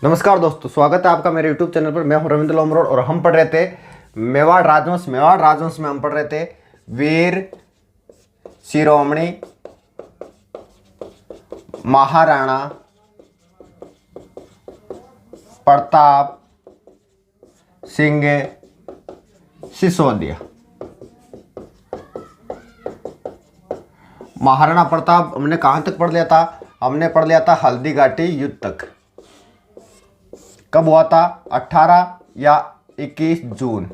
नमस्कार दोस्तों, स्वागत है आपका मेरे YouTube चैनल पर। मैं हूं रविंद्र लोमरोड और हम पढ़ रहे थे मेवाड़ राजवंश में हम पढ़ रहे थे वीर शिरोमणि महाराणा प्रताप सिंह सिसोदिया। महाराणा प्रताप हमने कहाँ तक पढ़ लिया था? हमने पढ़ लिया था हल्दी घाटी युद्ध तक। कब हुआ था? 18 या 21 जून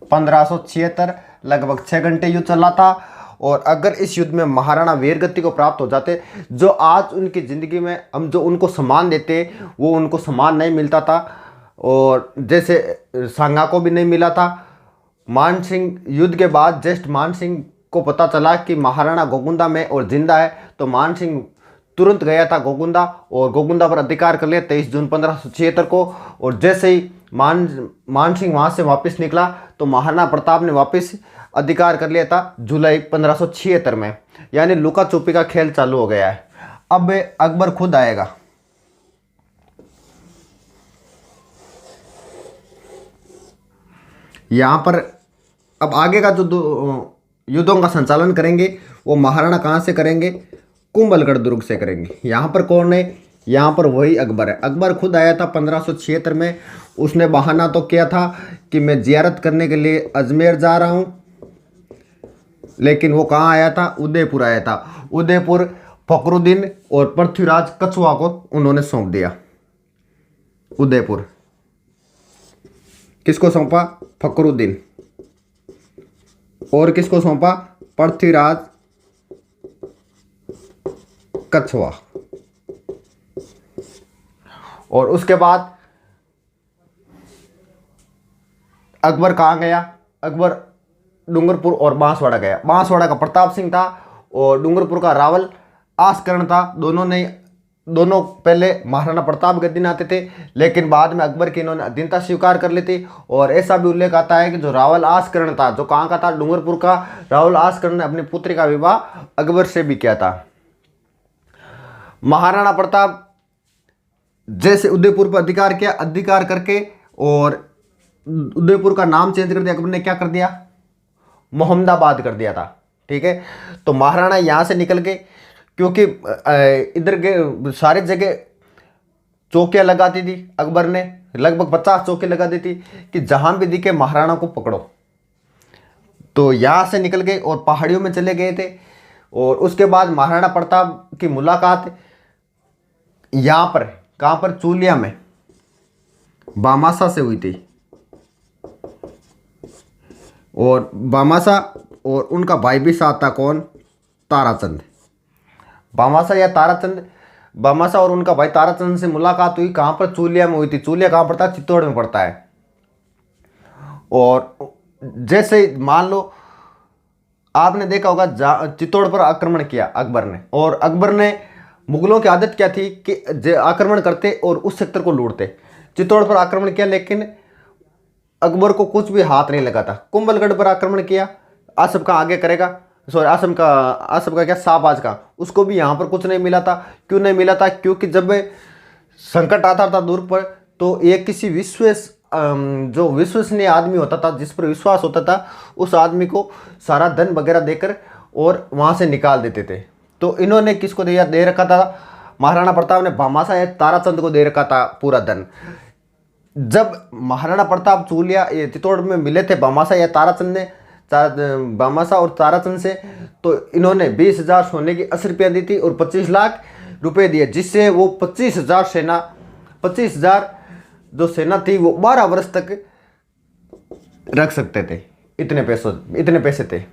1576। लगभग 6 घंटे युद्ध चला था। और अगर इस युद्ध में महाराणा वीरगति को प्राप्त हो जाते, जो आज उनकी ज़िंदगी में हम जो उनको सम्मान देते वो उनको सम्मान नहीं मिलता था, और जैसे सांगा को भी नहीं मिला था। मान सिंह युद्ध के बाद जस्ट मान सिंह को पता चला कि महाराणा गोगुंदा में और जिंदा है, तो मान सिंह तुरंत गया था गोगुंदा और गोगुंदा पर अधिकार कर लिया 23 जून 1576 को। और जैसे ही मान सिंह वहाँ से वापस निकला तो महाराणा प्रताप ने वापस अधिकार कर लिया था जुलाई 1576 में। यानी लुका छुपी का खेल चालू हो गया है। अब अकबर खुद आएगा। यहाँ पर अब आगे का जो युद्धों का संचालन करेंगे वो महाराणा कहाँ से करेंगे? कुंभलगढ़ दुर्ग से करेंगे। यहाँ पर कौन है? यहाँ पर वही अकबर है। अकबर खुद आया था 1576 में। उसने बहाना तो किया था कि मैं जियारत करने के लिए अजमेर जा रहा हूँ, लेकिन वो कहाँ आया था? उदयपुर आया था। उदयपुर फखरुद्दीन और पृथ्वीराज कछुआ को उन्होंने सौंप दिया। उदयपुर किसको सौंपा? फखरुद्दीन। और किसको सौंपा? पृथ्वीराज कछुआ। और उसके बाद अकबर कहाँ गया? अकबर डूंगरपुर और बांसवाड़ा गया। बांसवाड़ा का प्रताप सिंह था और डूंगरपुर का रावल आस्करण था। दोनों पहले महाराणा प्रताप गद्दी में आते थे, लेकिन बाद में अकबर की इन्होंने अधीनता स्वीकार कर ली थी। और ऐसा भी उल्लेख आता है कि जो रावल आस्करण था, जो कहाँ का था? डूंगरपुर का। रावल आस्करण ने अपनी पुत्री का विवाह अकबर से भी किया था। महाराणा प्रताप जैसे उदयपुर पर अधिकार किया, अधिकार करके और उदयपुर का नाम चेंज कर दिया। अकबर ने क्या कर दिया? मोहम्मदाबाद कर दिया था। ठीक है, तो महाराणा यहाँ से निकल के, क्योंकि इधर के सारी जगह चौकियाँ लगाती थी अकबर ने, लगभग 50 चौकी लगा दी थी कि जहाँ भी दिखे महाराणा को पकड़ो। तो यहाँ से निकल गए और पहाड़ियों में चले गए थे। और उसके बाद महाराणा प्रताप की मुलाकात यहाँ पर, कहाँ पर? चूलिया में बामासा से हुई थी। और बामासा और उनका भाई भी साथ था। कौन? ताराचंद। बामासा और उनका भाई ताराचंद से मुलाकात हुई। कहाँ पर? चूलिया में हुई थी। चूलिया कहाँ पड़ता है? चित्तौड़ में पड़ता है। और जैसे मान लो आपने देखा होगा चित्तौड़ पर आक्रमण किया अकबर ने, और अकबर ने, मुगलों की आदत क्या थी कि आक्रमण करते और उस सेक्टर को लूटते। चित्तौड़ पर आक्रमण किया, लेकिन अकबर को कुछ भी हाथ नहीं लगा था। कुंभलगढ़ पर आक्रमण किया, आसफ का आगे करेगा, सॉरी आसफ का क्या, शाहबाज का, उसको भी यहाँ पर कुछ नहीं मिला था। क्यों नहीं मिला था? क्योंकि जब संकट आता था दूर पर, तो एक किसी जो विश्वसनीय आदमी होता था, जिस पर विश्वास होता था, उस आदमी को सारा धन वगैरह देकर और वहाँ से निकाल देते थे। तो इन्होंने किसको दे रखा था? महाराणा प्रताप ने बामासा या ताराचंद को दे रखा था पूरा धन। जब महाराणा प्रताप चित्तौड़ में मिले थे बामासा और ताराचंद से, तो इन्होंने 20,000 सोने की 80 रुपया दी थी और 25 लाख रुपए दिए, जिससे वो 25,000 जो सेना थी वो 12 वर्ष तक रख सकते थे। इतने पैसे थे।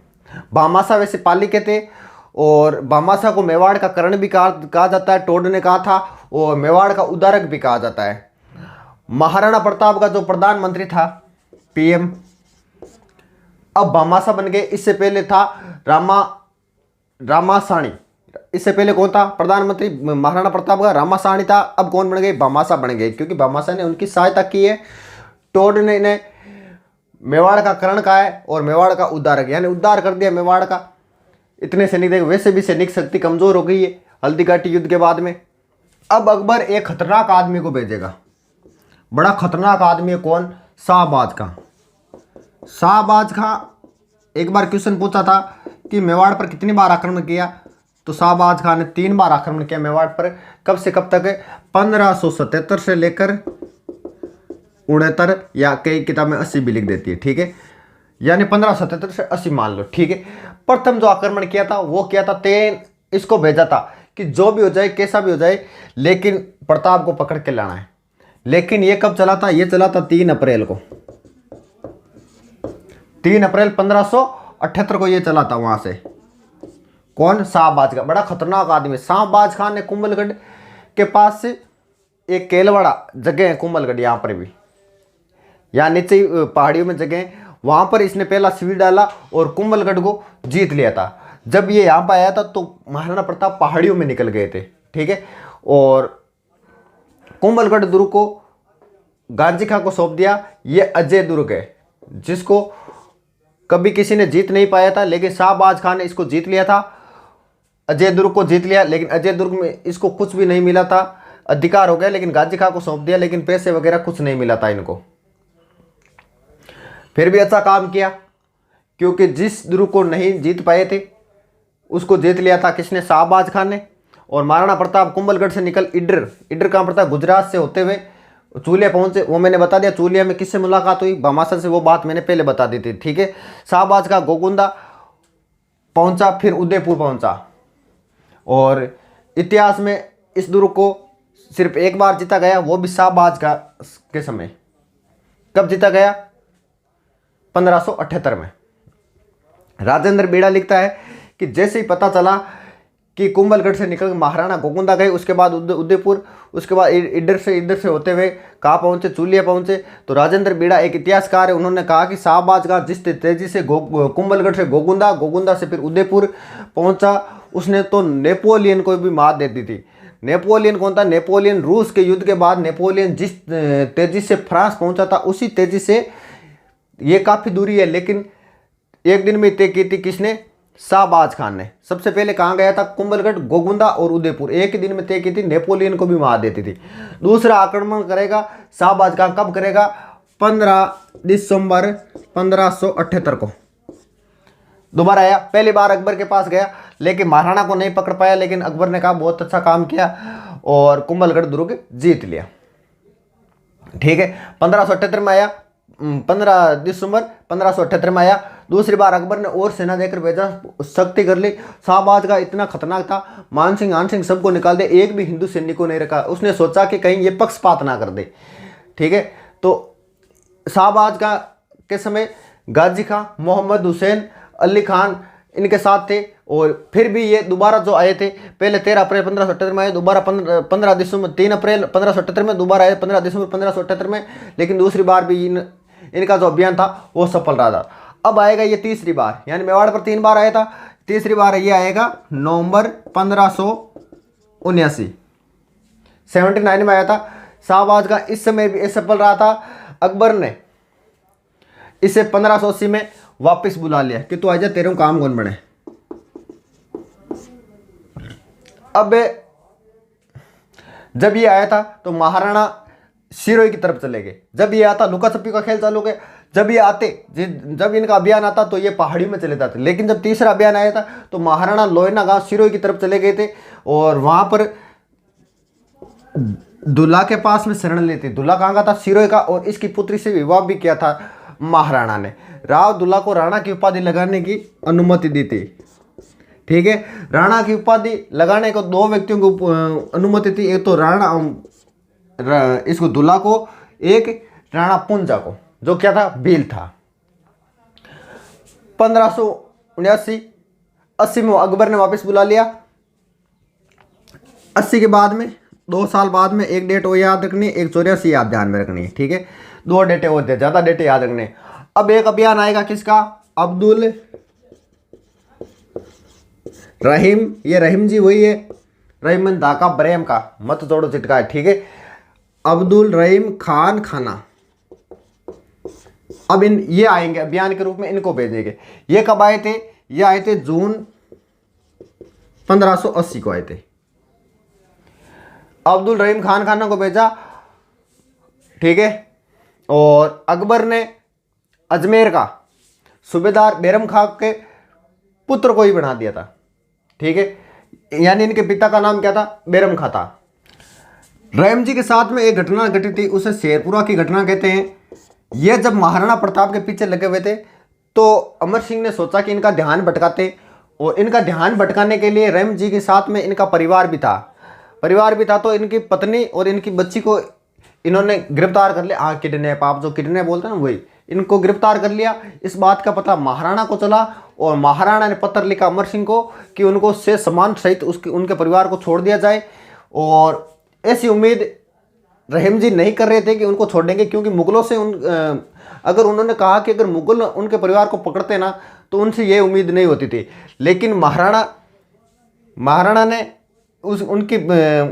बामासा वैसे पाली के थे, और बामासा को मेवाड़ का कर्ण भी कहा जाता है, टोड ने कहा था, और मेवाड़ का उदारक भी कहा जाता है। महाराणा प्रताप का जो प्रधानमंत्री था, पीएम, अब बामासा बन गए। इससे पहले था रामासानी। इससे पहले कौन था प्रधानमंत्री? महाराणा प्रताप का रामासानी था। अब कौन बन गए? बामासा बन गए, क्योंकि बामासा ने उनकी सहायता की है। टोड ने इन्हें मेवाड़ का कर्ण कहा है और मेवाड़ का उद्धारक, यानी उद्धार कर दिया मेवाड़ का। इतने सैनिक, देखो वैसे भी सैनिक शक्ति कमजोर हो गई है हल्दी घाटी युद्ध के बाद में। अब अकबर एक खतरनाक आदमी को भेजेगा, बड़ा खतरनाक आदमी है। कौन? शाहबाज खां। शाहबाज खां एक बार क्वेश्चन पूछा था कि मेवाड़ पर कितनी बार आक्रमण किया, तो शाहबाज खां ने 3 बार आक्रमण किया मेवाड़ पर। कब से कब तक? 1577 से लेकर 69, या कई किताब में 80 भी लिख देती है, ठीक है, यानी 1577 से 80 मान लो, ठीक है। प्रथम जो आक्रमण किया था वो किया था तेन, इसको भेजा था कि जो भी हो जाए, कैसा भी हो जाए, लेकिन प्रताप को पकड़ के लाना है। लेकिन ये कब चला था? ये चला था 3 अप्रैल को, 3 अप्रैल 1578 को ये चला था वहां से। कौन? शाहबाज खां, बड़ा खतरनाक आदमी। शाहबाज खान ने कुंभलगढ़ के पास से एक केलवाड़ा जगह है, कुंभलगढ़ यहाँ पर भी, यहाँ नीचे पहाड़ियों में जगह है, वहां पर इसने पहला शिविर डाला और कुंभलगढ़ को जीत लिया था। जब ये यहाँ पर आया था तो महाराणा प्रताप पहाड़ियों में निकल गए थे, ठीक है, और कुंभलगढ़ दुर्ग को गांजी खां को सौंप दिया। ये अजय दुर्ग है जिसको कभी किसी ने जीत नहीं पाया था, लेकिन शाहबाज खान ने इसको जीत लिया था, अजय दुर्ग को जीत लिया। लेकिन अजय दुर्ग में इसको कुछ भी नहीं मिला था, अधिकार हो गया, लेकिन गांजी खां को सौंप दिया, लेकिन पैसे वगैरह कुछ नहीं मिला था इनको। फिर भी अच्छा काम किया, क्योंकि जिस दुर्ग को नहीं जीत पाए थे उसको जीत लिया था किसने? शाहबाज खान ने। और महाराणा प्रताप कुंभलगढ़ से निकल इडर कहाँ पड़ता है? गुजरात से होते हुए चूलिया पहुंचे। वो मैंने बता दिया, चूलिया में किससे मुलाकात हुई? भामाशाह से, वो बात मैंने पहले बता दी थी, ठीक है। शाहबाज का गोगुंदा पहुंचा, फिर उदयपुर पहुंचा। और इतिहास में इस दुर्ग को सिर्फ एक बार जीता गया, वो भी शाहबाज का के समय। कब जीता गया? 1578 में। राजेंद्र बेड़ा लिखता है कि जैसे ही पता चला कि कुंभलगढ़ से निकल महाराणा गोगुंदा गए, उसके बाद उदयपुर, उसके बाद इधर से होते हुए कहाँ पहुंचे? चूलिया पहुंचे। तो राजेंद्र बेड़ा एक इतिहासकार है, उन्होंने कहा कि शाहबाज का जिस तेजी से कुंभलगढ़ से गोगुंदा से फिर उदयपुर पहुंचा, उसने तो नेपोलियन को भी मात दे दी थी। नेपोलियन कौन था? नेपोलियन रूस के युद्ध के बाद नेपोलियन जिस तेजी से फ्रांस पहुंचा था, उसी तेजी से ये काफ़ी दूरी है, लेकिन एक दिन में तय की थी किसने? शाहबाज खान ने। सबसे पहले कहाँ गया था? कुंभलगढ़, गोगुंदा और उदयपुर, एक ही दिन में तय की थी, नेपोलियन को भी मार देती थी। दूसरा आक्रमण करेगा शाहबाज खान, कब करेगा? 15 दिसंबर 1578 को दोबारा आया। पहली बार अकबर के पास गया, लेकिन महाराणा को नहीं पकड़ पाया, लेकिन अकबर ने कहा बहुत अच्छा काम किया और कुंभलगढ़ दुर्ग जीत लिया, ठीक है। 1578 में आया, 15 दिसंबर 1578 में आया। दूसरी बार अकबर ने और सेना देकर भेजा, शक्ति कर ली। शाहबाज का इतना खतरनाक था, मानसिंह आनसिंह सबको निकाल दे, एक भी हिंदू सैनिक को नहीं रखा। उसने सोचा कि कहीं ये पक्षपात ना कर दे, ठीक है। तो शाहबाज का के समय गाजी खां, मोहम्मद हुसैन, अली खान इनके साथ थे। और फिर भी ये दोबारा जो आए थे, पहले 13 अप्रैल 1578 में आए, दोबारा 15 दिसंबर 3 अप्रैल 1578 में, दोबारा आए 15 दिसंबर 1578 में। लेकिन दूसरी बार भी इनका जो अभियान था वो सफल रहा था। अब आएगा ये तीसरी बार, यानी मेवाड़ पर 3 बार आया था, तीसरी बार ये आएगा नवंबर 1579, 79 में आया था। शाहबाज का इस समय भी असफल रहा था। अकबर ने इसे 1580 में वापस बुला लिया कि तू आजा, तेरे काम कौन बने। अब जब ये आया था तो महाराणा सिरोही की तरफ चले गए। जब ये आता लुका छुपी का खेल चालू हो गया। जब ये आते, जब इनका अभियान आता तो ये पहाड़ियों में चले जाते। लेकिन जब तीसरा अभियान आया था तो महाराणा लोयना गांव सिरोही की तरफ चले गए थे और वहां पर दुल्ला के पास में शरण लेते। दुल्ला कहाँ का था? सिरोही का। और इसकी पुत्री से विवाह भी किया था महाराणा ने। राव दुल्ला को राणा की उपाधि लगाने की अनुमति दी थी, ठीक है। राणा की उपाधि लगाने को 2 व्यक्तियों को अनुमति थी, एक तो इसको दुल्ला को, एक राणा पुंजा को, जो क्या था? भील था। 1579-80 में अकबर ने वापस बुला लिया। 80 के बाद में 2 साल बाद में एक डेट वो याद रखनी, एक 84 याद ध्यान में रखनी है, ठीक है। 2 डेटें होते हैं, ज़्यादा डेटें याद रखने। अब एक अभियान आएगा किसका? अब्दुल रहीम, ये रहीम जी वही है, रहीम दाका ब्रेम का, मत जोड़ो चिटका है, ठीक है। अब्दुल रहीम खान खाना। अब ये आएंगे अभियान के रूप में, इनको भेजेंगे। ये कब आए थे? ये आए थे जून 1580 को आए थे। अब्दुल रहीम खान खाना को भेजा, ठीक है। और अकबर ने अजमेर का सूबेदार बैरम खां के पुत्र को ही बना दिया था, ठीक है। यानी इनके पिता का नाम क्या था, बैरम खां था। रहीम जी के साथ में एक घटना घटी थी, उसे शेरपुरा की घटना कहते हैं। यह जब महाराणा प्रताप के पीछे लगे हुए थे तो अमर सिंह ने सोचा कि इनका ध्यान भटकाते, और इनका ध्यान भटकाने के लिए रहीम जी के साथ में इनका परिवार भी था। तो इनकी पत्नी और इनकी बच्ची को इन्होंने गिरफ्तार कर लिया। किडनैप, आप जो किडनैप बोलते हैं ना, वही, इनको गिरफ्तार कर लिया। इस बात का पता महाराणा को चला और महाराणा ने पत्र लिखा अमर सिंह को कि उनको से सम्मान सहित उनके परिवार को छोड़ दिया जाए। और ऐसी उम्मीद रहीम जी नहीं कर रहे थे कि उनको छोड़ेंगे, क्योंकि मुगलों से अगर उन्होंने कहा कि अगर मुगल उनके परिवार को पकड़ते ना तो उनसे ये उम्मीद नहीं होती थी। लेकिन महाराणा ने उनके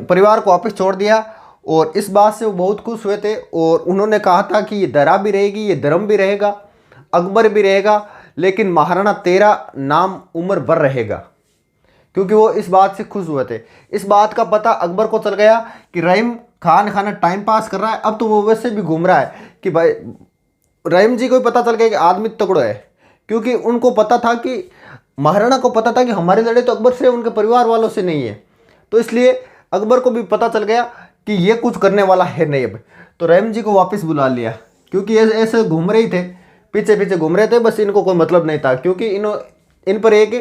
परिवार को वापस छोड़ दिया और इस बात से वो बहुत खुश हुए थे। और उन्होंने कहा था कि ये दरा भी रहेगी, ये धर्म भी रहेगा, अकबर भी रहेगा, लेकिन महाराणा तेरा नाम उम्र भर रहेगा, क्योंकि वो इस बात से खुश हुए थे। इस बात का पता अकबर को चल गया कि रहीम खान खाना टाइम पास कर रहा है। अब तो वो वैसे भी घूम रहा है कि भाई, रहीम जी को भी पता चल गया कि आदमी तगड़ो है, क्योंकि उनको पता था कि महाराणा को पता था कि हमारी लड़ाई तो अकबर से, उनके परिवार वालों से नहीं है। तो इसलिए अकबर को भी पता चल गया कि ये कुछ करने वाला है नहीं अब। तो रहीम जी को वापस बुला लिया, क्योंकि ऐसे घूम रहे ही थे, पीछे पीछे घूम रहे थे, बस इनको कोई मतलब नहीं था, क्योंकि इन पर एक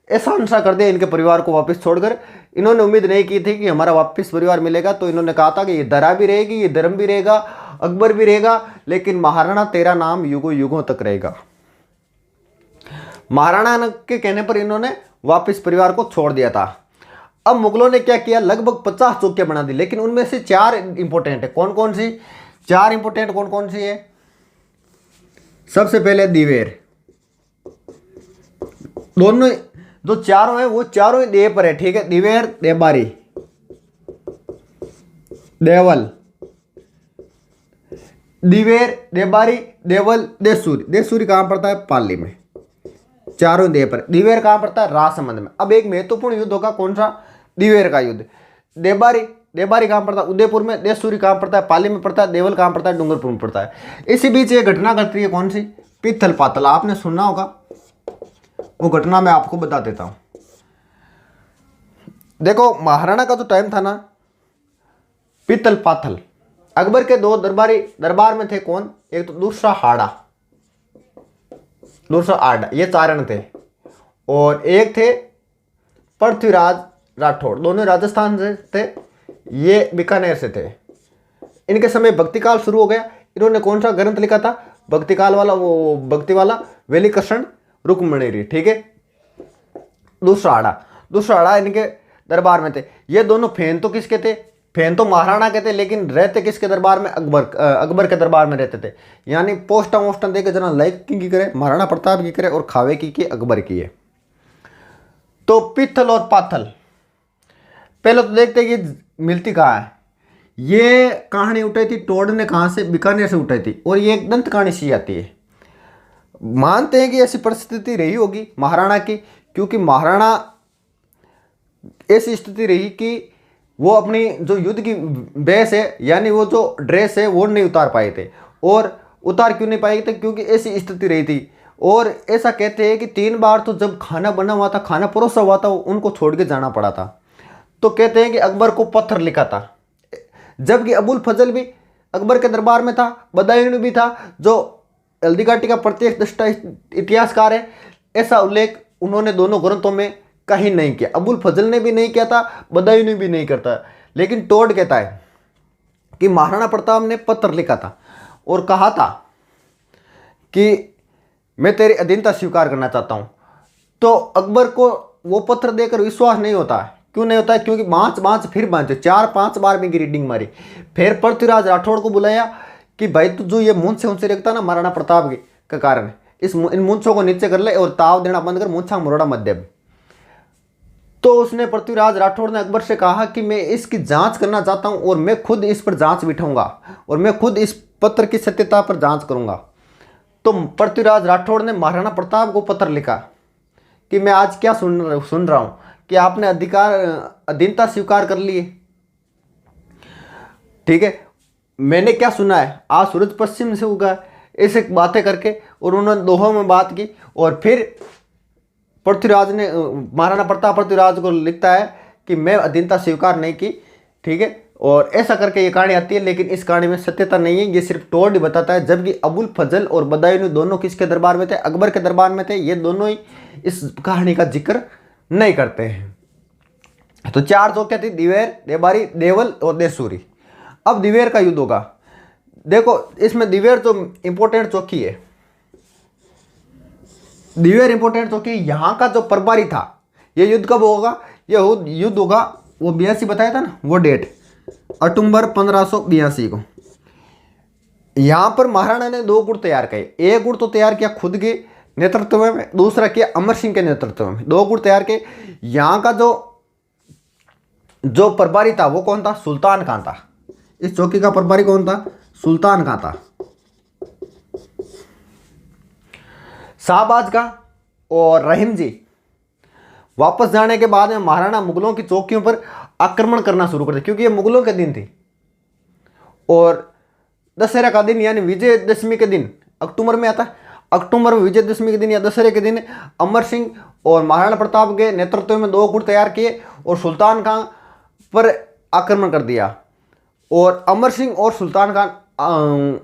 एहसान सा कर दिया इनके परिवार को वापस छोड़कर। इन्होंने उम्मीद नहीं की थी कि हमारा वापस परिवार मिलेगा। तो इन्होंने कहा था कि ये दरा भी रहेगी, ये धर्म भी रहेगा, अकबर भी रहेगा, लेकिन महाराणा तेरा नाम युगों युगों तक रहेगा। महाराणा के कहने पर इन्होंने वापस परिवार को छोड़ दिया था। अब मुगलों ने क्या किया, लगभग 50 चौकियां बना दी, लेकिन उनमें से 4 इंपॉर्टेंट है। कौन कौन सी 4 इंपॉर्टेंट कौन कौन सी है? सबसे पहले दिवेर। दोनों जो चारों है वो चारों ही देव पर है, ठीक है। दिवेर, देबारी, देवल, दिवेर, देबारी, देवल, देसूरी। देसूरी कहां पड़ता है? पाली में। चारों देव पर। दिवेर कहां पड़ता है? राजसमंद में। अब एक महत्वपूर्ण युद्ध होगा, कौन सा? दिवेर का युद्ध। देबारी कहां पड़ता है? उदयपुर में। देसूरी कहां पड़ता है? पाली में पड़ता है। देवल कहां पड़ता है? डूंगरपुर में पड़ता है। इसी बीच ये घटना घटती है, कौन सी? पित्थल पातल। आपने सुना होगा, वो घटना मैं आपको बता देता हूं। देखो, महाराणा का जो टाइम था ना, पित्तल पाथल, अकबर के 2 दरबार में थे। कौन? एक तो दूसरा आड़ा, ये चारण थे, और एक थे पृथ्वीराज राठौड़, दोनों राजस्थान से थे, ये बीकानेर से थे। इनके समय भक्ति काल शुरू हो गया। इन्होंने कौन सा ग्रंथ लिखा था? भक्ति काल वाला, वो भक्ति वाला वेली कृष्ण रुक्मणी, ठीक है। दूसरा आड़ा इनके दरबार में थे। ये दोनों फैन तो किसके थे? फैन तो महाराणा के थे, लेकिन रहते किसके दरबार में? अकबर के दरबार में रहते थे। यानी पोस्टा देके जना लाइक की करे महाराणा प्रताप की करे और खावे की अकबर की है। तो पित्थल और पाथल, पहले तो देखते हैं कि मिलती कहाँ है। ये कहानी उठाई थी टोड ने, कहाँ से? बीकानेर से उठाई थी, और ये एक दंत कहानी सी आती है। मानते हैं कि ऐसी परिस्थिति रही होगी महाराणा की, क्योंकि महाराणा ऐसी स्थिति रही कि वो अपनी जो युद्ध की बेस है, यानी वो जो ड्रेस है, वो नहीं उतार पाए थे। और उतार क्यों नहीं पाए थे? क्योंकि ऐसी स्थिति रही थी। और ऐसा कहते हैं कि 3 बार तो जब खाना बना हुआ था, खाना परोसा हुआ था, उनको छोड़ के जाना पड़ा था। तो कहते हैं कि अकबर को पत्थर लिखा था, जबकि अबुल फजल भी अकबर के दरबार में था, बदायूं भी था, जो हल्दीघाटी का प्रत्यक्ष इतिहासकार है। ऐसा उल्लेख उन्होंने दोनों ग्रंथों में कहीं नहीं किया। अबुल फजल ने भी नहीं किया था, बदायूं ने भी नहीं करता। लेकिन टोड कहता है कि महाराणा प्रताप ने पत्र लिखा था और कहा था कि मैं तेरी अधीनता स्वीकार करना चाहता हूं। तो अकबर को वो पत्र देकर विश्वास नहीं होता। क्यों नहीं होता है? क्योंकि फिर 4-5 बार में रीडिंग मारी। फिर पृथ्वीराज राठौड़ को बुलाया कि भाई तू जो ये मूंछ से ऊंचे रखता ना महाराणा प्रताप के कारण, इन मूंछों को नीचे कर ले और ताव देना बंद कर, मूंछा मुरोड़ा मध्य। तो उसने पृथ्वीराज राठौड़ ने अकबर से कहा कि मैं इसकी जांच करना चाहता हूं और मैं खुद इस पर जांच बिठाऊंगा और मैं खुद इस पत्र की सत्यता पर जांच करूंगा। तो पृथ्वीराज राठौड़ ने महाराणा प्रताप को पत्र लिखा कि मैं आज क्या सुन रहा हूं कि आपने अधीनता स्वीकार कर ली है। ठीक है। मैंने क्या सुना है, आज सूरज पश्चिम से उगा, ऐसे बातें करके, और उन्होंने दोहों में बात की। और फिर पृथ्वीराज ने, महाराणा प्रताप पृथ्वीराज को लिखता है कि मैं अधीनता स्वीकार नहीं की, ठीक है। और ऐसा करके ये कहानी आती है, लेकिन इस कहानी में सत्यता नहीं है, ये सिर्फ टोल्ड ही बताता है। जबकि अबुल फजल और बदायूं दोनों किसके दरबार में थे, अकबर के दरबार में थे। ये दोनों ही इस कहानी का जिक्र नहीं करते हैं। तो 4 चौकियां थी, दिवेर, देबारी, देवल और देसूरी। अब दिवेर का युद्ध होगा। देखो इसमें दिवेर जो इंपॉर्टेंट चौकी है, दिवेर इंपॉर्टेंट चौकी, यहाँ का जो प्रभारी था। ये युद्ध कब होगा, ये युद्ध होगा वो 82 बताया था ना, वो डेट अक्टूबर 1582 को। यहां पर महाराणा ने 2 गुट तैयार किए। एक गुट तो तैयार किया खुद के नेतृत्व में, दूसरा किया अमर सिंह के नेतृत्व में। 2 गुट तैयार किए। यहां का जो प्रभारी था वो कौन था, सुल्तान खान था। इस चौकी का प्रभारी कौन था, सुल्तान खान था। शाहबाज का और रहीम जी वापस जाने के बाद में महाराणा मुगलों की चौकियों पर आक्रमण करना शुरू कर दिया, क्योंकि ये मुगलों के दिन थी। और दशहरा का दिन यानी विजयदशमी के दिन अक्टूबर में आता है। अक्टूबर में विजयदशमी के दिन या दशहरे के दिन अमर सिंह और महाराणा प्रताप के नेतृत्व में 2 गुट तैयार किए और सुल्तान खान पर आक्रमण कर दिया। और अमर सिंह और सुल्तान खान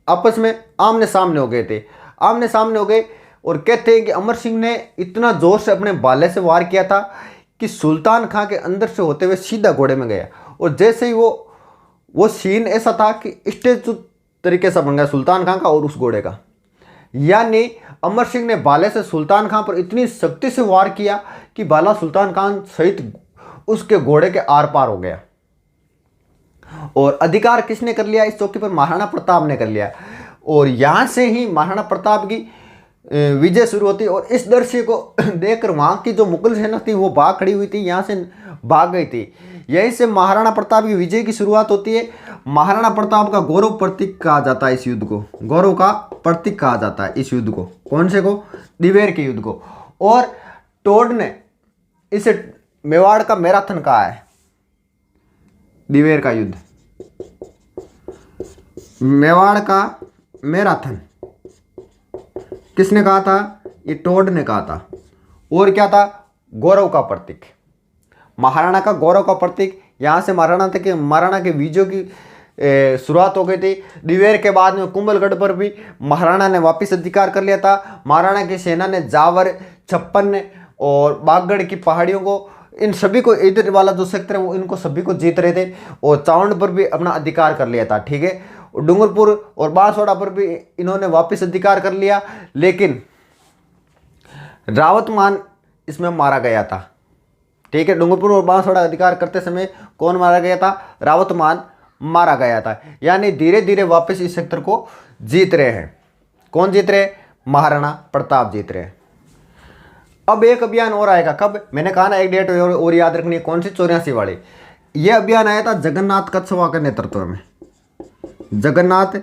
आपस में आमने सामने हो गए थे। आमने सामने हो गए और कहते हैं कि अमर सिंह ने इतना जोर से अपने भाले से वार किया था कि सुल्तान खान के अंदर से होते हुए सीधा घोड़े में गया। और जैसे ही वो सीन ऐसा था कि स्टेज तरीके से बन गया सुल्तान खान का और उस घोड़े का। यानी अमर सिंह ने भाले से सुल्तान खान पर इतनी शक्ति से वार किया कि भाला सुल्तान खान सहित उसके घोड़े के आर पार हो गया। और अधिकार किसने कर लिया इस चौकी पर, महाराणा प्रताप ने कर लिया। और यहां से ही महाराणा प्रताप की विजय शुरू होती। और इस दृश्य को देखकर वहां की जो मुगल सेना थी वो भाग खड़ी हुई थी, यहां से भाग गई थी। यहीं से महाराणा प्रताप की विजय की शुरुआत होती है। महाराणा प्रताप का गौरव प्रतीक कहा जाता है इस युद्ध को, गौरव का प्रतीक कहा जाता है इस युद्ध को। कौन से को, दिवेर के युद्ध को। और टोड ने इसे मेवाड़ का मैराथन कहा है, दिवेर का युद्ध मेवाड़ का मैराथन किसने कहा था, ये टोड ने कहा था। और क्या था, गौरव का प्रतीक, महाराणा का गौरव का प्रतीक। यहाँ से महाराणा के विजयों की शुरुआत हो गई थी। दिवेर के बाद में कुंभलगढ़ पर भी महाराणा ने वापस अधिकार कर लिया था। महाराणा की सेना ने जावर, छप्पन और बागगढ़ की पहाड़ियों को, इन सभी को, इधर वाला जो सेक्टर है वो इनको सभी को जीत रहे थे। और चावंड पर भी अपना अधिकार कर लिया था, ठीक है। डूंगरपुर और बांसवाड़ा पर भी इन्होंने वापस अधिकार कर लिया। लेकिन रावतमान इसमें मारा गया था, ठीक है। डूंगरपुर और बांसवाड़ा अधिकार करते समय कौन मारा गया था, रावतमान मारा गया था। यानी धीरे धीरे वापस इस सेक्टर को जीत रहे हैं। कौन जीत रहे, महाराणा प्रताप जीत रहे हैं। अब एक अभियान और आएगा, कब, मैंने कहा ना एक डेट और याद रखनी है, कौन सी, 84 वाली। यह अभियान आया था जगन्नाथ कछुआ के नेतृत्व में। जगन्नाथ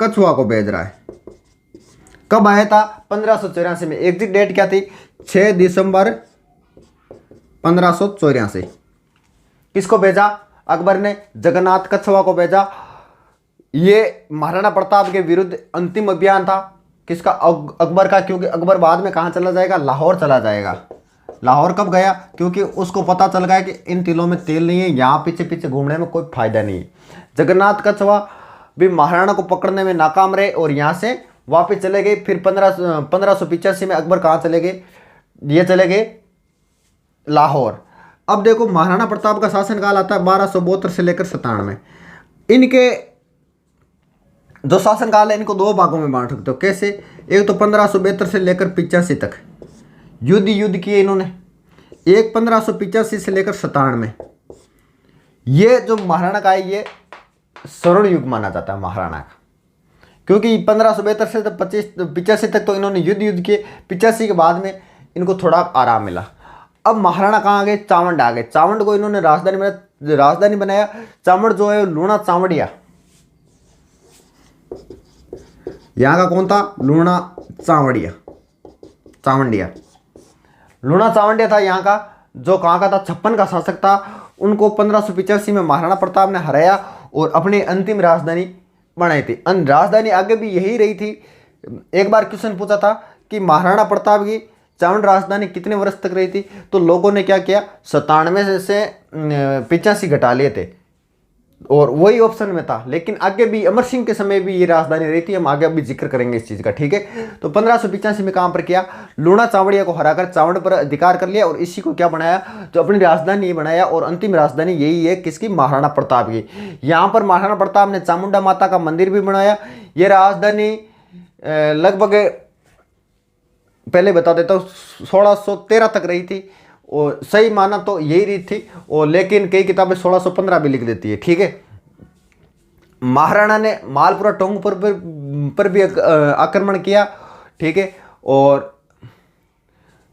कछुआ को भेज रहा है। कब आया था, 1584 में। एग्जिट डेट क्या थी, 6 दिसंबर 1584। किसको भेजा, अकबर ने जगन्नाथ कछुआ को भेजा। ये महाराणा प्रताप के विरुद्ध अंतिम अभियान था। किसका, अकबर का, क्योंकि अकबर बाद में कहाँ चला जाएगा, लाहौर चला जाएगा। लाहौर कब गया, क्योंकि उसको पता चल गया कि इन तिलों में तेल नहीं है, यहाँ पीछे पीछे घूमने में कोई फायदा नहीं है। जगन्नाथ कछुआ भी महाराणा को पकड़ने में नाकाम रहे और यहाँ से वापस चले गए। फिर 1585 में अकबर कहाँ चले गए, ये चले गए लाहौर। अब देखो महाराणा प्रताप का शासनकाल आता है 1272 से लेकर 97। इनके जो शासनकाल है इनको 2 भागों में बांट सकते हो। कैसे, एक तो 1572 से लेकर 85 तक युद्ध किए इन्होंने। एक 1585 से लेकर 97। ये जो महाराणा का है ये स्वर्ण युग माना जाता है महाराणा का, क्योंकि 1572 से 85 तक तो इन्होंने युद्ध किए। 85 के बाद में इनको थोड़ा आराम मिला। अब महाराणा कहाँ आ गए, चावंड आ गए। चावंड को इन्होंने राजधानी बनाया। चावंड जो है लूणा चावंडिया, यहाँ का कौन था, लूणा चावंडिया, लूणा चावंडिया था यहाँ का। जो कहाँ का था, 56 का शासक था। उनको 1585 में महाराणा प्रताप ने हराया और अपनी अंतिम राजधानी बनाई थी। राजधानी आगे भी यही रही थी। एक बार क्वेश्चन पूछा था कि महाराणा प्रताप की चावंड राजधानी कितने वर्ष तक रही थी, तो लोगों ने क्या किया, 97 से 85 घटा लिए थे और वही ऑप्शन में था। लेकिन आगे भी अमर सिंह के समय भी ये राजधानी रही थी, हम आगे भी जिक्र करेंगे इस चीज़ का, ठीक है। तो 1585 में काम पर किया, लूणा चावड़िया को हराकर चावंड पर अधिकार कर लिया और इसी को क्या बनाया, जो अपनी राजधानी ये बनाया और अंतिम राजधानी यही है किसकी, महाराणा प्रताप की। यहाँ पर महाराणा प्रताप ने चामुंडा माता का मंदिर भी बनाया। ये राजधानी लगभग, पहले बता देता हूँ, 1613 तक रही थी और सही माना तो यही रही थी, और लेकिन कई किताबें 1615 भी लिख देती है, ठीक है। महाराणा ने मालपुरा टोंग पर भी आक्रमण किया, ठीक है। और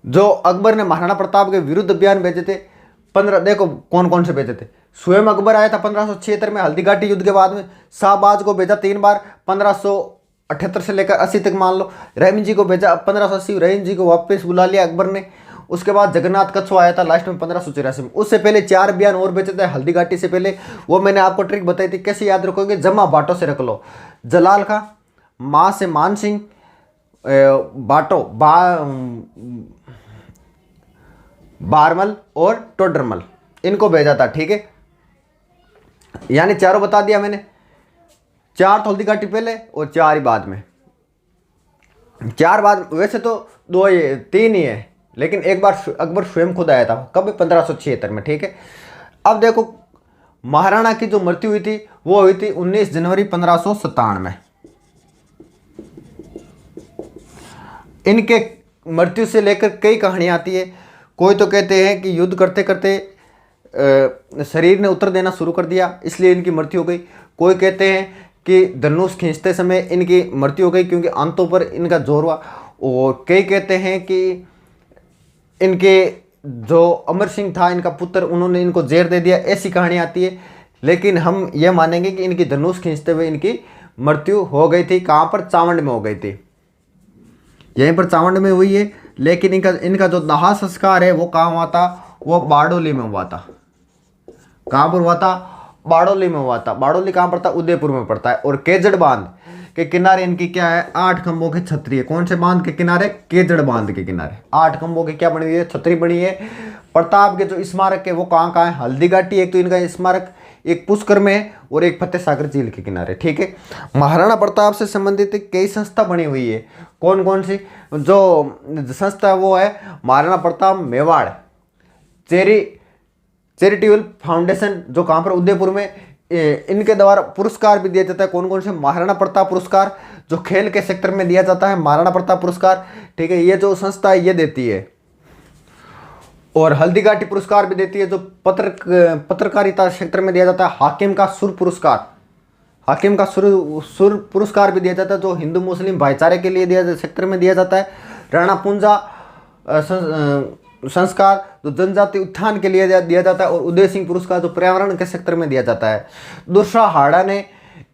जो अकबर ने महाराणा प्रताप के विरुद्ध अभियान भेजे थे 15, देखो कौन कौन से भेजे थे। स्वयं अकबर आया था 1576 में हल्दीघाटी युद्ध के बाद में, शाहबाज को भेजा 3 बार 1578 से लेकर 80 तक मान लो, रहीम जी को भेजा 1580, रहीम जी को वापस बुला लिया अकबर ने। उसके बाद जगन्नाथ कच्छो आया था लास्ट में 1584 में। उससे पहले 4 बयान और बेचे थे हल्दीघाटी से पहले, वो मैंने आपको ट्रिक बताई थी, कैसे याद रखोगे, जमा बाटों से रख लो। जलाल खां, माँ से मान सिंह, बाटो बारमल और टोडरमल, इनको भेजा था, ठीक है। यानी चारों बता दिया मैंने, 4 तो हल्दीघाटी पहले और 4 ही बाद में। 4 बाद, वैसे तो 2 ही 3 ही है, लेकिन एक बार अकबर स्वयं खुद आया था, कब, 1576 में, ठीक है। अब देखो महाराणा की जो मृत्यु हुई थी वो हुई थी 19 जनवरी 1597 में। इनके मृत्यु से लेकर कई कहानियां आती है। कोई तो कहते हैं कि युद्ध करते करते शरीर ने उत्तर देना शुरू कर दिया इसलिए इनकी मृत्यु हो गई। कोई कहते हैं कि धनुष खींचते समय इनकी मृत्यु हो गई क्योंकि आंतों पर इनका जोर हुआ। और कई कहते हैं कि इनके जो अमर सिंह था इनका पुत्र, उन्होंने इनको जहर दे दिया, ऐसी कहानी आती है। लेकिन हम ये मानेंगे कि इनकी धनुष खींचते हुए इनकी मृत्यु हो गई थी। कहाँ पर, चावंड में हो गई थी, यहीं पर चावंड में हुई है। लेकिन इनका जो दाह संस्कार है वो कहाँ हुआ था, वो बारडोली में हुआ था। कहाँ पर हुआ था, बारडोली में हुआ था। बारडोली कहाँ पड़ता है, उदयपुर में पड़ता है। और केजड़ बांध के किनारे इनकी क्या है, 8 खंभों की छतरी है। कौन से बांध के किनारे, केजड़ बांध के किनारे 8 खंभों की क्या बनी हुई है, छतरी बनी है। प्रताप के जो स्मारक है वो कहाँ कहाँ है, हल्दीघाटी एक तो इनका स्मारक, एक पुष्कर में है और एक फतेह सागर झील के किनारे, ठीक है। महाराणा प्रताप से संबंधित कई संस्था बनी हुई है। कौन कौन सी, जो संस्था वो है महाराणा प्रताप मेवाड़ चैरिटेबल फाउंडेशन, जो कहाँ पर, उदयपुर में। इनके द्वारा पुरस्कार भी दिया जाता है। कौन कौन से, महाराणा प्रताप पुरस्कार जो खेल के सेक्टर में दिया जाता है, महाराणा प्रताप पुरस्कार, ठीक है, ये जो संस्था है ये देती है। और हल्दीघाटी पुरस्कार भी देती है जो पत्रकारिता क्षेत्र में दिया जाता है। हाकिम का सुर पुरस्कार, हाकिम का सुर पुरस्कार भी दिया जाता है जो हिंदू मुस्लिम भाईचारे के लिए सेक्टर में दिया जाता है। राणा पुंजा संस्कार जो जनजाति उत्थान के लिए दिया जाता है। और उदय सिंह पुरस्कार जो पर्यावरण के सेक्टर में दिया जाता है। दूसरा, हाड़ा ने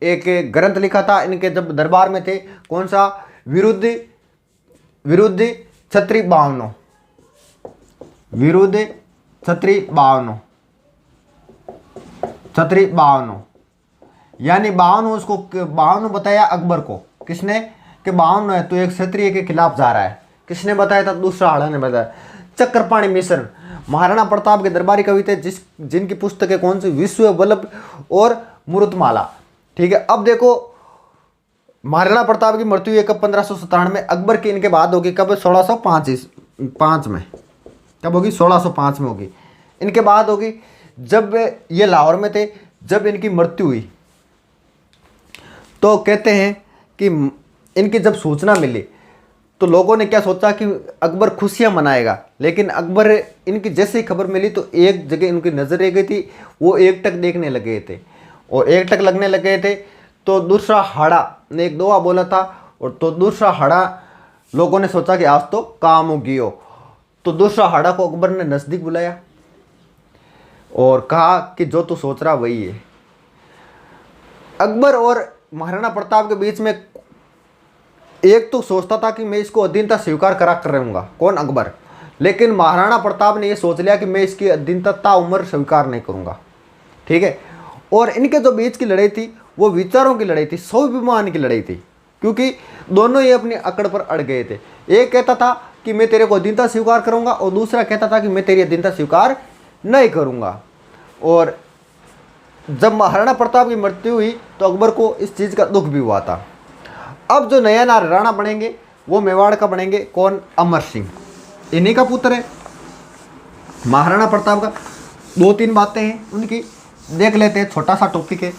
एक ग्रंथ लिखा था इनके जब दरबार में थे, कौन सा, विरुद्ध छत्री बावनो, विरुद्ध छत्री बावनो, यानी 52, उसको 52 बताया अकबर को। किसने, कि 52 है तो एक क्षत्रिय के खिलाफ जा रहा है। किसने बताया था, दूसरा हाड़ा ने बताया। चक्रपाणी मिश्र महाराणा प्रताप के दरबारी कवि थे जिनकी पुस्तकें कौन सी, विश्व वल्लभ और मुरुतमाला, ठीक है। अब देखो महाराणा प्रताप की मृत्यु हुई कब, 1597 में। अकबर की इनके बाद होगी कब, 1605 में। कब होगी, 1605 में होगी। इनके बाद होगी जब ये लाहौर में थे, जब इनकी मृत्यु हुई तो कहते हैं कि इनकी जब सूचना मिली तो लोगों ने क्या सोचा कि अकबर खुशियां मनाएगा। लेकिन अकबर, इनकी जैसे ही खबर मिली तो एक जगह इनकी नजर रह गई थी, वो एकटक देखने लगे थे। और एकटक लगने लगे थे तो दूसरा हाड़ा ने एक दोहा बोला था। और तो दूसरा हाड़ा, लोगों ने सोचा कि आज तो काम होगी हो। तो दूसरा हाड़ा को अकबर ने नज़दीक बुलाया और कहा कि जो तू सोच रहा वही है। अकबर और महाराणा प्रताप के बीच में एक तो सोचता था कि मैं इसको अधीनता स्वीकार करा कर रहूँगा, कौन, अकबर। लेकिन महाराणा प्रताप ने ये सोच लिया कि मैं इसकी अधीनता ताउम्र स्वीकार नहीं करूँगा, ठीक है। और इनके जो बीच की लड़ाई थी वो विचारों की लड़ाई थी, स्वाभिमान की लड़ाई थी, क्योंकि दोनों ही अपनी अकड़ पर अड़ गए थे। एक कहता था कि मैं तेरे को अधीनता स्वीकार करूंगा और दूसरा कहता था कि मैं तेरी अधीनता स्वीकार नहीं करूंगा। और जब महाराणा प्रताप की मृत्यु हुई तो अकबर को इस चीज़ का दुख भी हुआ था। अब जो नया राणा बनेंगे वो मेवाड़ का बनेंगे, कौन? अमर सिंह, इन्हीं का पुत्र है महाराणा प्रताप का। 2-3 बातें हैं उनकी, देख लेते हैं, छोटा सा टॉपिक है।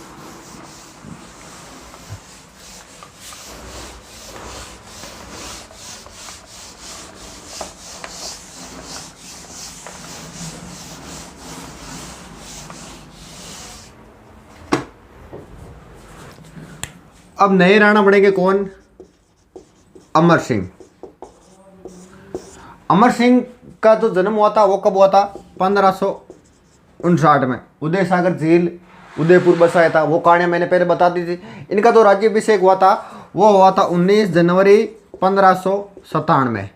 अब नए राणा बनेंगे कौन? अमर सिंह। अमर सिंह का जो जन्म हुआ था वो कब हुआ था? 1559 में। उदय सागर झील उदयपुर बसाया था, वो कहानियाँ मैंने पहले बता दी थी। इनका जो राज्याभिषेक हुआ था वो हुआ था 19 जनवरी 1597 में।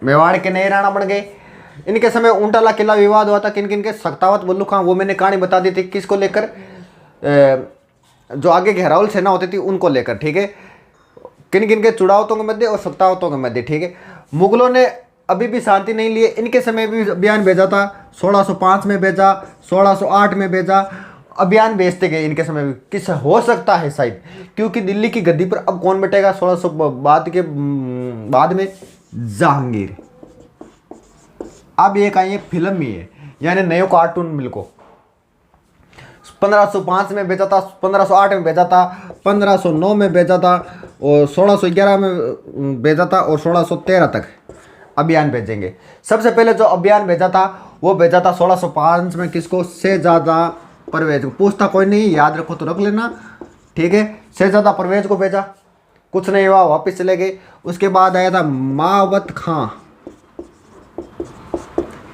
मेवाड़ के नए राणा बन गए। इनके समय ऊंटाला किला विवाद हुआ था, किन किन के? सख्तावत बल्लू खां, वो मैंने कहानी बता दी थी, किसको लेकर? जो आगे घेरावल सेना होती थी उनको लेकर, ठीक है। किन किन के? चुड़ावतों के मध्य और सख्तावतों के मध्य, ठीक है। मुगलों ने अभी भी शांति नहीं लिए। इनके समय भी अभियान भेजा था, 1605 में भेजा, 1608 में भेजा, अभियान भेजते गए इनके समय भी। किस हो सकता है शायद, क्योंकि दिल्ली की गद्दी पर अब कौन बैठेगा 1600 बाद में? जहांगीर। अब ये कहीं फिल्म ही है, यानी नयो कार्टून मिल्को। 1505 में भेजा था, 1508 में भेजा था, 1509 में भेजा था, और 1611 में भेजा था, और 1613 तक अभियान भेजेंगे। सबसे पहले जो अभियान भेजा था वो भेजा था 1605 में, किसको? शहजादा परवेज को। पूछता कोई नहीं, याद रखो तो रख लेना, ठीक है। शहजादा परवेज को भेजा, कुछ नहीं हुआ, वापस चले गए। उसके बाद आया था मावत खां,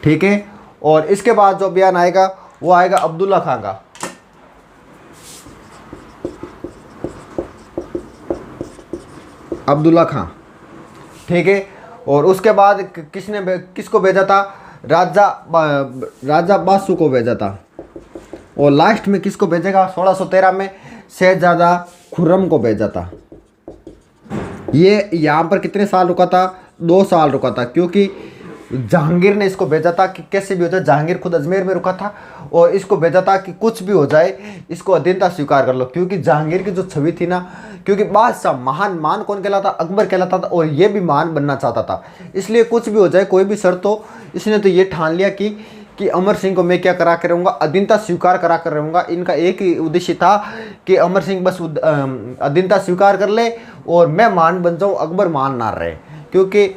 ठीक है। और इसके बाद जो अभियान आएगा वो आएगा अब्दुल्ला खां का। अब्दुल्ला खां, ठीक है। और उसके बाद किसको भेजा था? राजा बासु को भेजा था। और लास्ट में किसको भेजेगा? 1613 में शहजादा खुर्रम को भेजा था। ये यहाँ पर कितने साल रुका था? 2 साल रुका था, क्योंकि जहांगीर ने इसको भेजा था कि कैसे भी हो जाए। जहांगीर खुद अजमेर में रुका था और इसको भेजा था कि कुछ भी हो जाए इसको अधीनता स्वीकार कर लो, क्योंकि जहांगीर की जो छवि थी ना, क्योंकि बादशाह मान कौन कहलाता? अकबर कहलाता था, और ये भी महान बनना चाहता था। इसलिए कुछ भी हो जाए, कोई भी शर्त हो, इसने तो ये ठान लिया कि अमर सिंह को मैं क्या करा कर रहूँगा? अधीनता स्वीकार करा कर रहूँगा। इनका एक ही उद्देश्य था कि अमर सिंह बस अधीनता स्वीकार कर ले और मैं महान बन जाऊँ, अकबर महान ना रहे, क्योंकि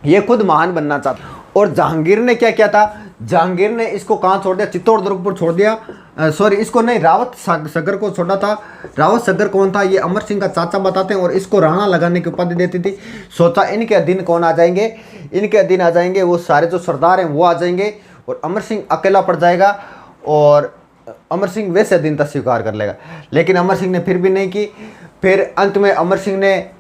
ये खुद महान बनना चाहता। और जहांगीर ने क्या किया था? जहांगीर ने इसको कहाँ छोड़ दिया? चित्तौड़ दुर्ग पर छोड़ दिया। सॉरी, इसको नहीं, रावत सगर को छोड़ा था। रावत सगर कौन था? ये अमर सिंह का चाचा बताते हैं, और इसको राणा लगाने की उपाधि देती थी। सोचा इनके अधीन कौन आ जाएंगे? इनके अधीन आ जाएंगे वो सारे जो सरदार हैं वो आ जाएंगे, और अमर सिंह अकेला पड़ जाएगा, और अमर सिंह वैसे अधीनता स्वीकार कर लेगा। लेकिन अमर सिंह ने फिर भी नहीं की। फिर अंत में अमर सिंह ने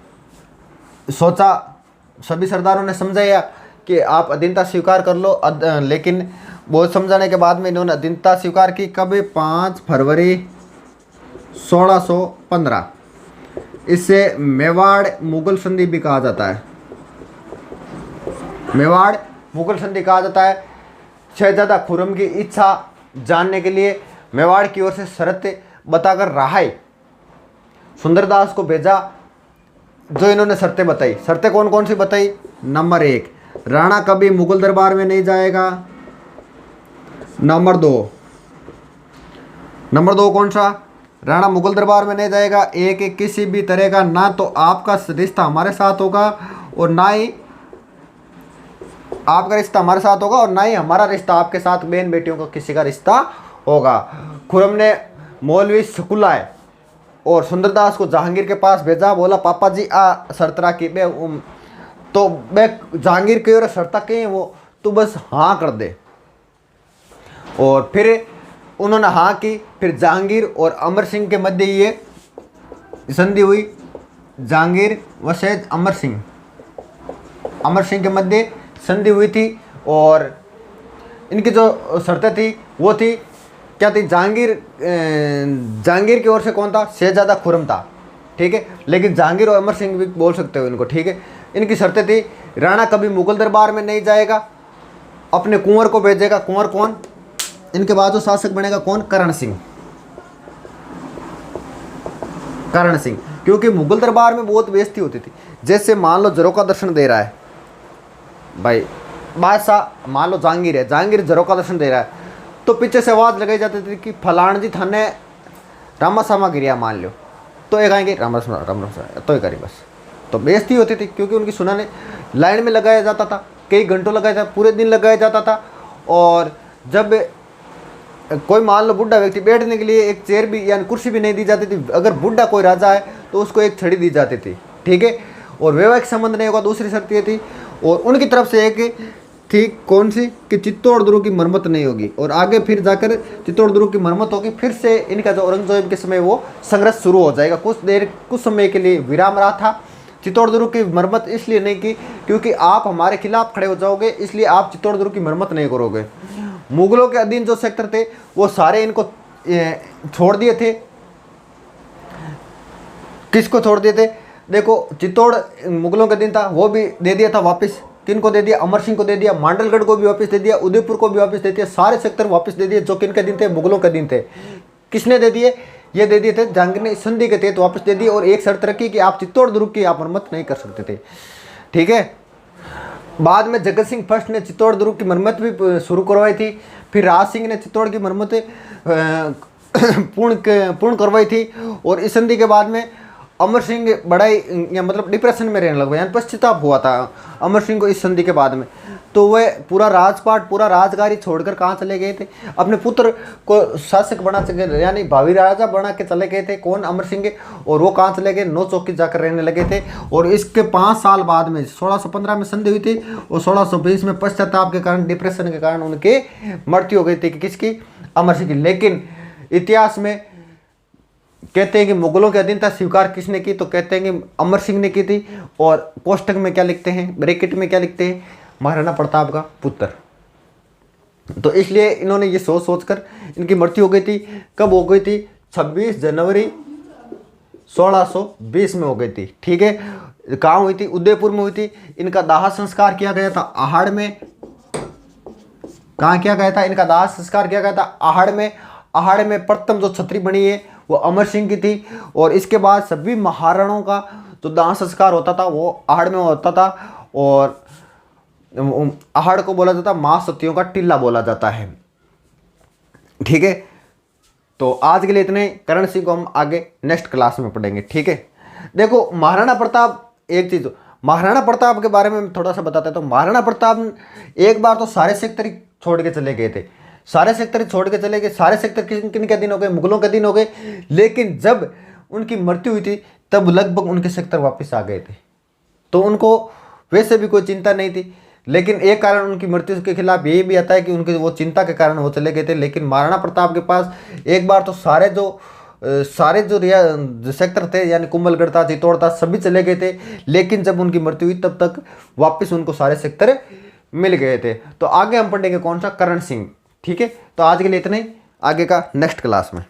सोचा, सभी सरदारों ने समझाया कि आप अधीनता स्वीकार कर लो, लेकिन बहुत समझाने के बाद में इन्होंने अधीनता स्वीकार की। कब? 5 फरवरी 1615। इससे मेवाड़ मुगल संधि भी कहा जाता है। मेवाड़ मुगल संधि कहा जाता है। शहजादा खुर्रम की इच्छा जानने के लिए मेवाड़ की ओर से शर्त बताकर राय सुंदरदास को भेजा, जो इन्होंने शर्तें बताई। शर्तें कौन कौन सी बताई? नंबर 1, राणा कभी मुगल दरबार में नहीं जाएगा। नंबर 2 कौन सा? राणा मुगल दरबार में नहीं जाएगा। एक किसी भी तरह का ना तो आपका रिश्ता हमारे साथ होगा और ना ही आपका रिश्ता हमारे साथ होगा, और ना ही हमारा रिश्ता आपके साथ बहन बेटियों का किसी का रिश्ता होगा। खुर्रम ने मौलवी शकुलाए और सुंदरदास को जहांगीर के पास भेजा। बोला पापा जी शर्त की तो मैं जहांगीर की ओर शर्त कहीं वो तो बस हाँ कर दे। और फिर उन्होंने हाँ की। फिर जहांगीर और अमर सिंह के मध्य ये संधि हुई। जहांगीर व सैयद अमर सिंह के मध्य संधि हुई थी। और इनकी जो शर्तें थी वो थी क्या थी, जहांगीर की ओर से कौन था, शहजादा खुर्रम था, ठीक है। लेकिन जहांगीर और अमर सिंह भी बोल सकते हो इनको, ठीक है। इनकी शर्तें थी, राणा कभी मुगल दरबार में नहीं जाएगा, अपने कुंवर को भेजेगा। कुंवर कौन, इनके बाद जो शासक बनेगा कौन, करण सिंह। करण सिंह, क्योंकि मुगल दरबार में बहुत बेइज्जती होती थी। जैसे मान लो जरों का दर्शन दे रहा है भाई बादशाह, मान लो जहांगीर है, जहांगीर जरों का दर्शन दे रहा है, तो पीछे से आवाज़ लगाई जाती थी कि फलान जी थाने रामासामा गिरिया मान लो, तो एक आएंगे रामासामा तो एक बस। तो बेइज्जती होती थी, क्योंकि उनकी सुनाने लाइन में लगाया जाता था, कई घंटों लगाया जाता, पूरे दिन लगाया जाता था। और जब कोई मान लो बूढ़ा व्यक्ति, बैठने के लिए एक चेयर भी यानी कुर्सी भी नहीं दी जाती थी। अगर बूढ़ा कोई राजा है तो उसको एक छड़ी दी जाती थी, ठीक है। और वैवाहिक संबंध नहीं होगा, दूसरी शर्त ये थी। और उनकी तरफ से एक थी कौन सी, कि चित्तौड़ दुर्ग की मरम्मत नहीं होगी। और आगे फिर जाकर चित्तौड़ दुर्ग की मरम्मत होगी, फिर से इनका जो औरंगजेब के समय वो संघर्ष शुरू हो जाएगा। कुछ समय के लिए विराम रहा था। चित्तौड़ दुर्ग की मरम्मत इसलिए नहीं की क्योंकि आप हमारे खिलाफ खड़े हो जाओगे, इसलिए आप चित्तौड़ दुर्ग की मरम्मत नहीं करोगे। मुगलों के अधीन जो सेक्टर थे वो सारे इनको छोड़ दिए थे। किसको छोड़ दिए थे, देखो चित्तौड़ मुगलों के अधीन था, वो भी दे दिया था वापस। किनको दे दिया, अमर सिंह को दे दिया, मांडलगढ़ को भी वापस दे दिया, उदयपुर को भी वापस दे दिया, सारे सेक्टर वापस दे दिए जो किनके अधीन थे, मुगलों के अधीन थे। किसने दे दिए, ये दे दिए थे जहांगीर ने, संधि के तहत वापस दे दिए। और एक शर्त रखी कि आप चित्तौड़ दुर्ग की आप मरम्मत नहीं कर सकते थे, ठीक है। बाद में जगत सिंह फर्स्ट ने चित्तौड़ दुर्ग की मरम्मत भी शुरू करवाई थी। फिर राज सिंह ने चित्तौड़ की मरम्मत पूर्ण करवाई थी। और इस संधि के बाद में अमर सिंह बड़ा ही या मतलब डिप्रेशन में रहने लगा, यानी पश्चाताप हुआ था अमर सिंह को इस संधि के बाद में। तो वह पूरा राजपाट, पूरा राजगारी छोड़कर कहाँ चले गए थे, अपने पुत्र को शासक बना चले, यानी भावी राजा बना के चले गए थे, कौन, अमर सिंह। और वो कहाँ चले गए, नौ चौकी जाकर रहने लगे थे। और इसके 5 साल बाद में 1615 में संधि हुई थी, और 1620 में पश्चाताप के कारण, डिप्रेशन के कारण उनकी मृत्यु हो गई थी। किसकी, अमर सिंह की। लेकिन इतिहास में कहते हैं कि मुगलों की अधीनता स्वीकार किसने की, तो कहते हैं कि अमर सिंह ने की थी। और कोष्टक में क्या लिखते हैं, ब्रैकेट में क्या लिखते हैं, महाराणा प्रताप का पुत्र। तो इसलिए इन्होंने ये सोच सोचकर इनकी मृत्यु हो गई थी। कब हो गई थी, 26 जनवरी 1620 में हो गई थी, ठीक है। कहाँ हुई थी, उदयपुर में हुई थी। इनका दाह संस्कार किया गया था आहड़ में। कहाँ किया गया था, इनका दाह संस्कार किया गया था आहड़ में। आहड़ में प्रथम जो छतरी बनी है वो अमर सिंह की थी। और इसके बाद सभी महाराणाओं का जो दाह संस्कार होता था वो आहड़ में होता था। और आहड़ को बोला जाता, मां सतियों का टीला बोला जाता है, ठीक है। तो आज के लिए इतने। करण सिंह को हम आगे नेक्स्ट क्लास में पढ़ेंगे, ठीक है। देखो महाराणा प्रताप, एक चीज महाराणा प्रताप के बारे में थोड़ा सा बताते हैं। तो महाराणा प्रताप एक बार तो सारे सेक्टर छोड़ के चले गए थे, सारे सेक्टर छोड़ के चले गए। सारे सेक्टर किन के अधीन हो गए, मुगलों के अधीन हो गए। लेकिन जब उनकी मृत्यु हुई थी तब लगभग उनके सेक्टर वापस आ गए थे। तो उनको वैसे भी कोई चिंता नहीं थी। लेकिन एक कारण उनकी मृत्यु के खिलाफ यही भी आता है कि उनके वो चिंता के कारण वो चले गए थे। लेकिन महाराणा प्रताप के पास एक बार तो सारे जो सेक्टर थे, यानी कुंभलगढ़ था, चित्तौड़ था, सभी चले गए थे। लेकिन जब उनकी मृत्यु हुई तब तक वापस उनको सारे सेक्टर मिल गए थे। तो आगे हम पढ़ेंगे कौन सा, करण सिंह, ठीक है। तो आज के लिए इतना ही, आगे का नेक्स्ट क्लास में।